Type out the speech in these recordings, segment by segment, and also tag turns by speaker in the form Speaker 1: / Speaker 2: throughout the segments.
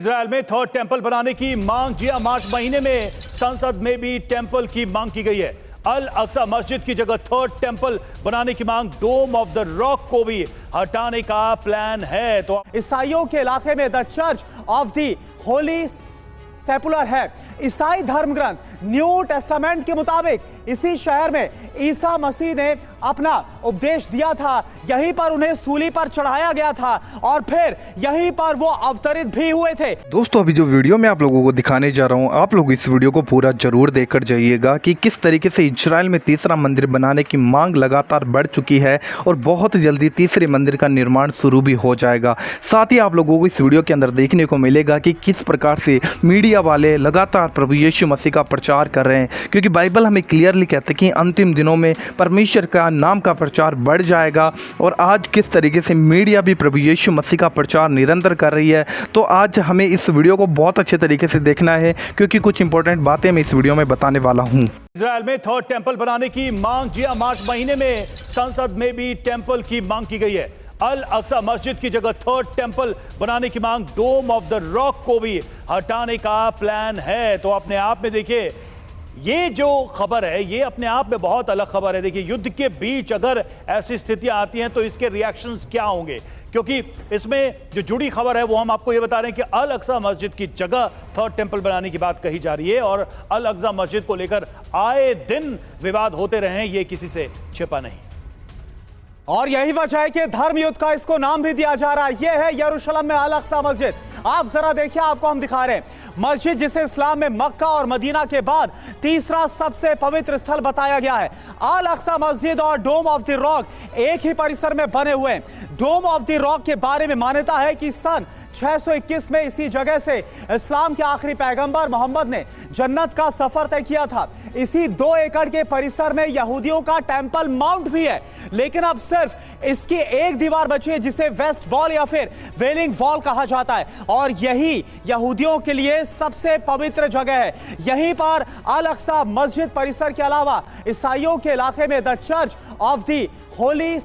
Speaker 1: Israel में third temple बनाने की मांग जिया मार्च महीने में संसद में भी टेंपल की मांग की गई है। अल अक्सा मस्जिद की जगह थर्ड टेंपल बनाने की मांग, डोम ऑफ द रॉक को भी हटाने का प्लान है। तो
Speaker 2: ईसाइयों के इलाके में the church of the holy sepulchre है। ईसाई धर्म ग्रंथ न्यू टेस्टामेंट के मुताबिक इसी शहर में ईसा मसीह ने अपना उपदेश दिया था, यहीं पर उन्हें सूली पर चढ़ाया गया था और फिर यहीं पर वो अवतरित भी हुए थे।
Speaker 3: दोस्तों, अभी जो वीडियो मैं आप लोगों को दिखाने जा रहा हूं, आप लोग इस वीडियो को पूरा जरूर देखकर जाइएगा कि किस तरीके से इजराइल में तीसरा मंदिर बनाने की मांग लगातार बढ़ चुकी है और बहुत जल्दी तीसरे मंदिर का निर्माण शुरू भी हो जाएगा। साथ ही आप लोगों को इस वीडियो के अंदर देखने को मिलेगा कि किस प्रकार से मीडिया वाले लगातार प्रभु यीशु मसीह का प्रचार कर रहे हैं, क्योंकि बाइबल हमें क्लियरली कहते हैं कि अंतिम दिनों में परमेश्वर का नाम का प्रचार बढ़ जाएगा। और आज किस तरीके से मीडिया भी प्रभु यीशु मसीह का प्रचार निरंतर कर रही है, तो आज हमें इस वीडियो को बहुत अच्छे तरीके से देखना है, क्योंकि कुछ इंपॉर्टेंट बातें मैं इस वीडियो में बताने वाला हूं।
Speaker 1: इजराइल में थर्ड टेंपल बनाने की मांग जिया मार्च महीने में संसद में भी टेंपल की मांग की गई है। अल अक्सा मस्जिद की जगह थर्ड टेंपल बनाने की मांग, डोम ऑफ द रॉक को भी हटाने का प्लान है। तो अपने आप में देखिए, ये जो खबर है ये अपने आप में बहुत अलग खबर है। देखिए, युद्ध के बीच अगर ऐसी स्थितियां आती हैं तो इसके रिएक्शंस क्या होंगे, क्योंकि इसमें जो जुड़ी खबर है वो हम आपको ये बता रहे हैं कि अल अक्सा मस्जिद की जगह थर्ड टेंपल बनाने की बात कही जा रही है और अल अक्सा मस्जिद को लेकर आए दिन विवाद होते रहे हैं, ये किसी से छिपा नहीं।
Speaker 2: और यही वजह है कि धर्म युद्ध का इसको नाम भी दिया जा रहा है। यह है यरूशलेम में अल अक्सा मस्जिद। आप जरा देखिए, आपको हम दिखा रहे हैं मस्जिद जिसे इस्लाम में मक्का और मदीना के बाद तीसरा सबसे पवित्र स्थल बताया गया है। अल अक्सा मस्जिद और डोम ऑफ द रॉक एक ही परिसर में बने हुए हैं। डोम ऑफ द रॉक के बारे में मान्यता है कि सन 621 में इसी जगह से इस्लाम के आखिरी पैगंबर मोहम्मद ने जन्नत का सफर तय किया था। इसी 2 एकड़ के परिसर में यहूदियों का टेंपल माउंट भी है, लेकिन अब सिर्फ इसकी एक दीवार बची है जिसे वेस्ट वॉल या फिर वेलिंग वॉल कहा जाता है, और यही यहूदियों के लिए सबसे पवित्र जगह है। यहीं पर अल अक्सा मस्जिद परिसर के अलावा ईसाइयों के इलाके में the church of the holy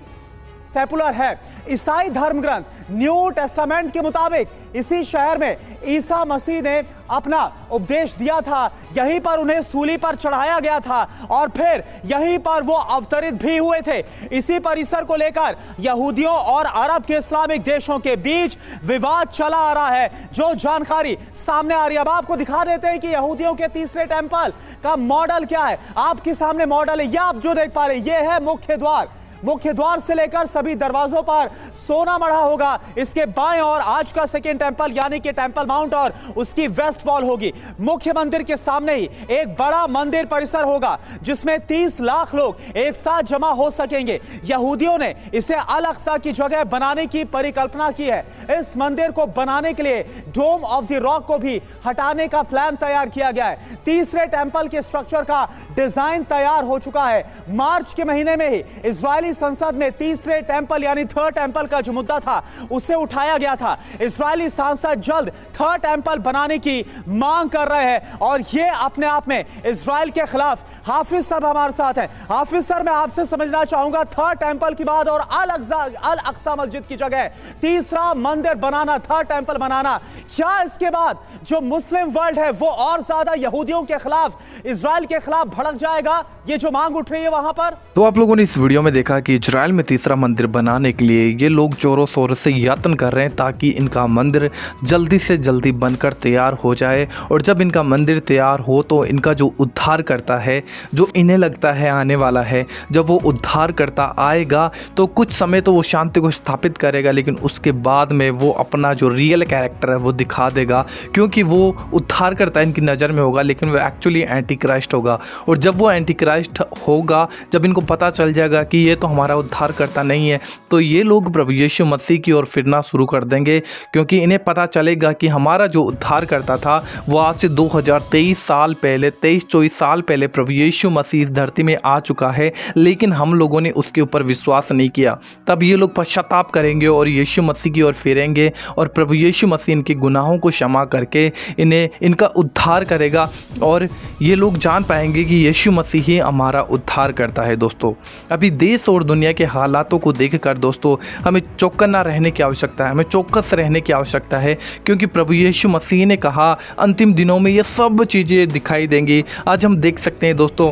Speaker 2: sepulchre है। ईसाई धर्म ग्रंथ न्यू टेस्टामेंट के मुताबिक इसी शहर में ईसा मसीह ने अपना उपदेश दिया था, यहीं पर उन्हें सूली पर चढ़ाया गया था और फिर यहीं पर वो अवतरित भी हुए थे। इसी परिसर को लेकर यहूदियों और अरब के इस्लामिक देशों के बीच विवाद चला आ रहा है। जो जानकारी सामने आ रही है, अब आपको दिखा देते हैं कि यहूदियों के तीसरे टेंपल का मॉडल क्या है। आपके सामने मॉडल है, यह आप जो देख पा रहे हैं, यह है मुख्य द्वार। मुख्य द्वार से लेकर सभी दरवाजों पर सोना मढ़ा होगा। इसके बाएं और आज का सेकेंड टेंपल यानी कि टेंपल माउंट और उसकी वेस्ट वॉल होगी। मुख्य मंदिर के सामने ही एक बड़ा मंदिर परिसर होगा जिसमें 30 लाख लोग एक साथ जमा हो सकेंगे। यहूदियों ने इसे अल अक्सा की जगह बनाने की परिकल्पना की है। इस मंदिर को बनाने के लिए डोम ऑफ द रॉक को भी हटाने का प्लान तैयार किया गया है। तीसरे टेंपल के स्ट्रक्चर का डिजाइन तैयार हो चुका है। मार्च के महीने में ही इजरायली संसद में तीसरे टेंपल यानी थर्ड टेंपल का जो मुद्दा था उसे उठाया गया था। इजरायली सांसद जल्द थर्ड टेंपल बनाने की मांग कर रहे हैं और ये अपने आप में इजराइल के खिलाफ। हाफिज साहब हमारे साथ हैं। हाफिज सर, मैं आपसे समझना चाहूंगा, थर्ड टेंपल की बात और अल अक्सा मस्जिद की जगह तीसरा मंदिर बनाना, थर्ड टेंपल बनाना, क्या इसके बाद जो मुस्लिम वर्ल्ड है वो और ज्यादा यहूदियों के खिलाफ, इजराइल के खिलाफ भड़क जाएगा? ये जो मांग उठ रही है वहां पर,
Speaker 3: तो आप लोगों ने इस वीडियो में देखा कि इजराइल में तीसरा मंदिर बनाने के लिए ये लोग जोरों शोरों से यत्न कर रहे हैं ताकि इनका मंदिर जल्दी से जल्दी बनकर तैयार हो जाए। और जब इनका मंदिर तैयार हो तो इनका जो उद्धार करता है, जो इन्हें लगता है आने वाला है, जब वो उद्धार करता आएगा तो कुछ समय तो वो शांति को स्थापित करेगा, लेकिन उसके बाद में वो अपना जो रियल कैरेक्टर है वो दिखा देगा, क्योंकि वो उद्धार करता इनकी नज़र में होगा लेकिन वो एक्चुअली एंटी क्राइस्ट होगा। और जब वो एंटी क्राइस्ट होगा, जब इनको पता चल जाएगा कि ये तो हमारा उद्धार करता नहीं है, तो ये लोग प्रभु यीशु मसीह की ओर फिरना शुरू कर देंगे, क्योंकि इन्हें पता चलेगा कि हमारा जो उद्धार करता था वो आज से 2023 साल पहले, 23-24 साल पहले प्रभु यीशु मसीह इस धरती में आ चुका है, लेकिन हम लोगों ने उसके ऊपर विश्वास नहीं किया। तब ये लोग पश्चाताप करेंगे और यीशु मसीह की ओर फिरेंगे और प्रभु यीशु मसीह इनके गुनाहों को क्षमा करके इन्हें इनका उद्धार करेगा और ये लोग जान पाएंगे कि यीशु मसीह ही हमारा उद्धार करता है। दोस्तों, अभी देश और दुनिया के हालातों को देखकर दोस्तों हमें चौकन्ना रहने की आवश्यकता है, हमें चौकस रहने की आवश्यकता है, क्योंकि प्रभु यीशु मसीह ने कहा अंतिम दिनों में ये सब चीज़ें दिखाई देंगी। आज हम देख सकते हैं दोस्तों,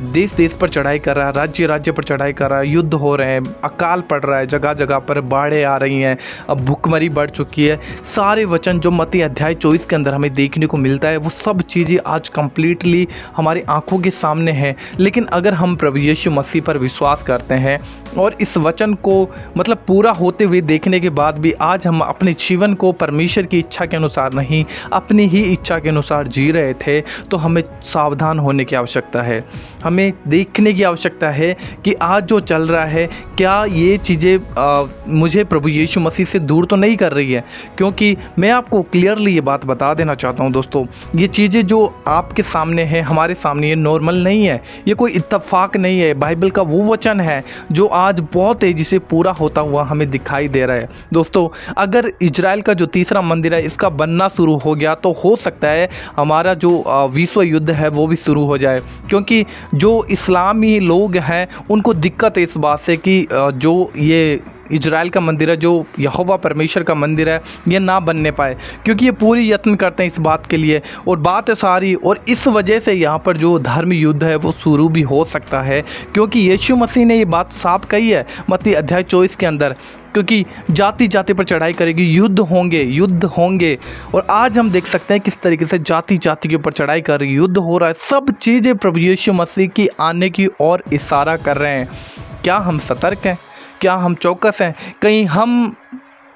Speaker 3: देश देश पर चढ़ाई कर रहा है, राज्य राज्य पर चढ़ाई कर रहा है, युद्ध हो रहे हैं, अकाल पड़ रहा है, जगह जगह पर बाढ़ें आ रही हैं, अब भुखमरी बढ़ चुकी है। सारे वचन जो मत्ती अध्याय 24 के अंदर हमें देखने को मिलता है वो सब चीज़ें आज कंप्लीटली हमारी आंखों के सामने है। लेकिन अगर हम प्रभु यीशु मसीह पर विश्वास करते हैं और इस वचन को मतलब पूरा होते हुए देखने के बाद भी आज हम अपने जीवन को परमेश्वर की इच्छा के अनुसार नहीं, अपनी ही इच्छा के अनुसार जी रहे थे, तो हमें सावधान होने की आवश्यकता है। हमें देखने की आवश्यकता है कि आज जो चल रहा है क्या ये चीज़ें मुझे प्रभु यीशु मसीह से दूर तो नहीं कर रही है। क्योंकि मैं आपको क्लियरली ये बात बता देना चाहता हूँ दोस्तों, ये चीज़ें जो आपके सामने है, हमारे सामने, ये नॉर्मल नहीं है, ये कोई इत्तेफाक नहीं है। बाइबल का वो वचन है जो आज बहुत तेज़ी से पूरा होता हुआ हमें दिखाई दे रहा है। दोस्तों, अगर इजराइल का जो तीसरा मंदिर है इसका बनना शुरू हो गया तो हो सकता है हमारा जो विश्व युद्ध है वो भी शुरू हो जाए। क्योंकि जो इस्लामी लोग हैं उनको दिक्कत है इस बात से कि जो ये इजराइल का मंदिर है, जो यहोवा परमेश्वर का मंदिर है, ये ना बनने पाए, क्योंकि ये पूरी यत्न करते हैं इस बात के लिए और बात है सारी। और इस वजह से यहाँ पर जो धर्म युद्ध है वो शुरू भी हो सकता है, क्योंकि यीशु मसीह ने ये बात साफ कही है मत्ती अध्याय 24 के अंदर, क्योंकि जाति जाति पर चढ़ाई करेगी, युद्ध होंगे। और आज हम देख सकते हैं किस तरीके से जाति जाति के ऊपर चढ़ाई कर रही है, युद्ध हो रहा है। सब चीज़ें प्रभु यीशु मसीह की आने की ओर इशारा कर रहे हैं। क्या हम सतर्क हैं? क्या हम चौकस हैं? कहीं हम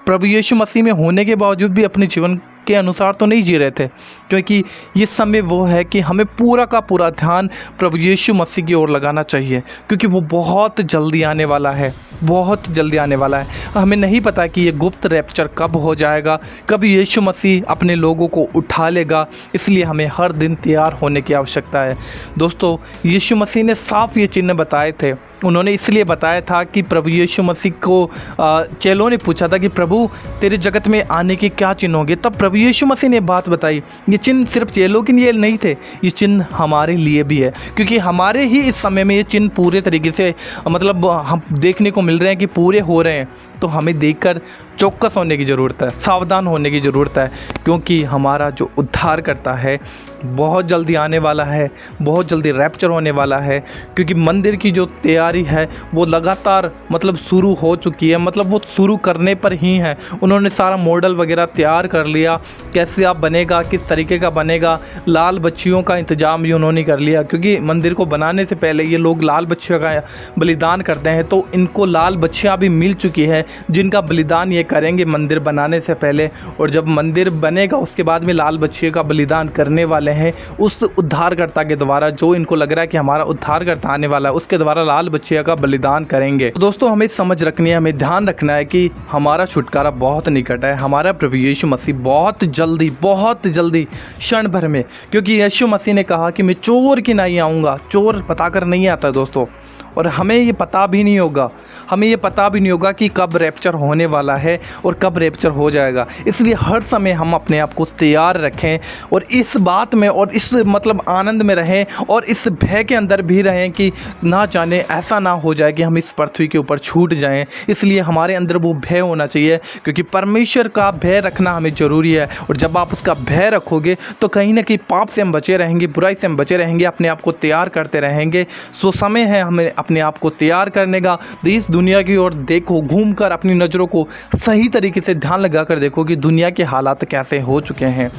Speaker 3: प्रभु यीशु मसीह में होने के बावजूद भी अपने जीवन के अनुसार तो नहीं जी रहे थे? क्योंकि ये समय वो है कि हमें पूरा का पूरा ध्यान प्रभु यीशु मसीह की ओर लगाना चाहिए, क्योंकि वो बहुत जल्दी आने वाला है, बहुत जल्दी आने वाला है। हमें नहीं पता कि ये गुप्त रैप्चर कब हो जाएगा, कब यीशु मसीह अपने लोगों को उठा लेगा। इसलिए हमें हर दिन तैयार होने की आवश्यकता है। दोस्तों, यीशु मसीह ने साफ ये चिन्ह बताए थे। उन्होंने इसलिए बताया था कि प्रभु यीशु मसीह को चेलों ने पूछा था कि प्रभु तेरे जगत में आने के क्या चिन्ह होंगे। तब प्रभु यीशु मसीह ने बात बताई। ये चिन्ह सिर्फ चेलों के लिए नहीं थे, ये चिन्ह हमारे लिए भी है, क्योंकि हमारे ही इस समय में ये चिन्ह पूरे तरीके से मतलब हम देखने को मिल रहे हैं कि पूरे हो रहे हैं। तो हमें देखकर चौकस होने की ज़रूरत है, सावधान होने की ज़रूरत है, क्योंकि हमारा जो उद्धार करता है बहुत जल्दी आने वाला है, बहुत जल्दी रैप्चर होने वाला है। क्योंकि मंदिर की जो तैयारी है वो लगातार मतलब शुरू हो चुकी है, मतलब वो शुरू करने पर ही है। उन्होंने सारा मॉडल वगैरह तैयार कर लिया, कैसे आप बनेगा, किस तरीके का बनेगा। लाल बच्चियों का इंतज़ाम भी उन्होंने कर लिया, क्योंकि मंदिर को बनाने से पहले ये लोग लाल बच्चियों का बलिदान करते हैं, तो इनको लाल बच्चियाँ भी मिल चुकी है जिनका बलिदान ये करेंगे मंदिर बनाने से पहले। और जब मंदिर बनेगा उसके बाद में लाल बच्चियों का बलिदान करने वाले हैं उस उद्धारकर्ता के द्वारा, जो इनको लग रहा है कि हमारा उद्धारकर्ता आने वाला है, उसके द्वारा लाल बच्चियों का बलिदान करेंगे। तो दोस्तों, हमें समझ रखनी है, हमें ध्यान रखना है कि हमारा छुटकारा बहुत निकट है। हमारा प्रभु यीशु मसीह बहुत जल्दी क्षण भर में, क्योंकि यीशु मसीह ने कहा कि मैं चोर की नहीं आऊँगा। चोर बताकर नहीं आता दोस्तों, और हमें ये पता भी नहीं होगा कि कब रैप्चर होने वाला है और कब रैप्चर हो जाएगा। इसलिए हर समय हम अपने आप को तैयार रखें और इस बात में और इस मतलब आनंद में रहें और इस भय के अंदर भी रहें कि ना जाने ऐसा ना हो जाए कि हम इस पृथ्वी के ऊपर छूट जाएं। इसलिए हमारे अंदर वो भय होना चाहिए, क्योंकि परमेश्वर का भय रखना हमें ज़रूरी है। और जब आप उसका भय रखोगे तो कहीं ना कहीं पाप से हम बचे रहेंगे, बुराई से हम बचे रहेंगे, अपने आप को तैयार करते रहेंगे। सो समय है हमें अपने आप को तैयार करने का। देश दुनिया की ओर देखो, घूमकर अपनी नज़रों को सही तरीके से ध्यान लगाकर देखो कि दुनिया के हालात कैसे हो चुके हैं,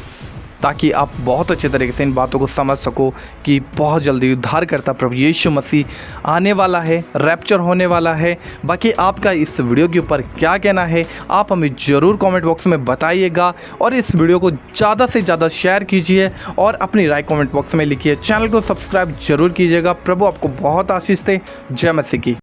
Speaker 3: ताकि आप बहुत अच्छे तरीके से इन बातों को समझ सको कि बहुत जल्दी उद्धार करता प्रभु यीशु मसीह आने वाला है, रैप्चर होने वाला है। बाकी आपका इस वीडियो के ऊपर क्या कहना है आप हमें ज़रूर कमेंट बॉक्स में बताइएगा, और इस वीडियो को ज़्यादा से ज़्यादा शेयर कीजिए और अपनी राय कमेंट बॉक्स में लिखिए। चैनल को सब्सक्राइब जरूर कीजिएगा। प्रभु आपको बहुत आशीष दे। जय मसीह की।